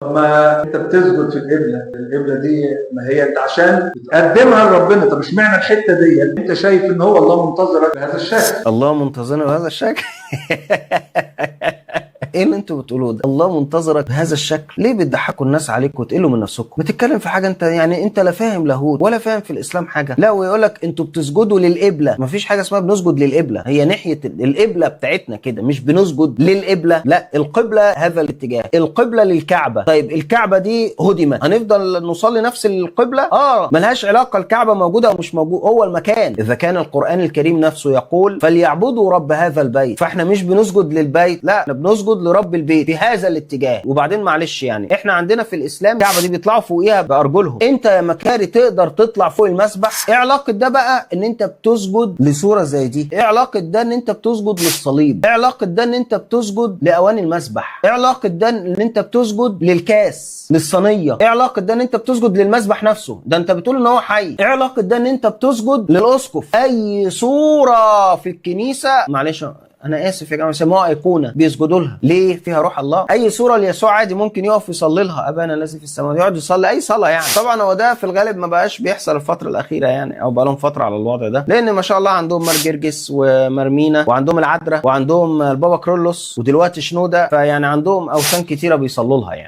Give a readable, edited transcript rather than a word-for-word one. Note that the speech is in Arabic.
ما انت بتسجد في القبله دي، ما هي انت عشان تقدمها لربنا. طب اشمعنى الحته دي انت شايف ان هو الله منتظرك بهذا الشكل؟ الله منتظرنا بهذا الشكل. ايه اللي انتوا بتقولوه ده؟ الله منتظرك بهذا الشكل؟ ليه بتضحكوا الناس عليكم وتقلوا من نفسكم؟ بتتكلم في حاجه انت يعني انت لا فاهم لاهوت ولا فاهم في الاسلام حاجه. لا، ويقول لك انتوا بتسجدوا للقبله. مفيش حاجه اسمها بنسجد للقبله، هي ناحيه القبله بتاعتنا كده، مش بنسجد للقبله. لا، القبله هذا الاتجاه، القبله للكعبه. طيب الكعبه دي هدمت، هنفضل نصلي نفس القبله؟ ملهاش علاقه الكعبه موجوده او مش موجود، هو المكان. اذا كان القران الكريم نفسه يقول فليعبدوا رب هذا البيت، فاحنا مش بنسجد للبيت، لا احنا بنسجد لرب البيت في هذا الاتجاه. وبعدين معلش يعني احنا عندنا في الاسلام الكعبه دي بيطلعوا فوقيها بارجلهم، انت يا مكاري تقدر تطلع فوق المسبح؟ ايه علاقه ده بقى ان انت بتسجد لصوره زي دي؟ ايه علاقه ده ان انت بتسجد للصليب؟ ايه علاقه ده ان انت بتسجد لاواني المسبح؟ ايه علاقه ده ان انت بتسجد للكاس، للصينيه؟ ايه علاقه ده ان انت بتسجد للمسبح نفسه؟ ده انت بتقول ان هو حي. ايه علاقه ده ان انت بتسجد للاسقف؟ اي صوره في الكنيسه، معلش انا اسف يا جماعه، سموها ايقونه بيسجدوا لها ليه؟ فيها روح الله. اي صوره ليسوع عادي ممكن يقف يصلي لها ابانا الذي في السماوات، يقعد يصلي اي صلاه يعني. طبعا هو ده في الغالب ما بقاش بيحصل الفتره الاخيره يعني، او بقى لهم فتره على الوضع ده، لان ما شاء الله عندهم مار جرجس ومرمينا وعندهم العذراء وعندهم البابا كرولوس ودلوقتي شنوده، فيعني عندهم اوثان كتيره بيصلوا لها يعني.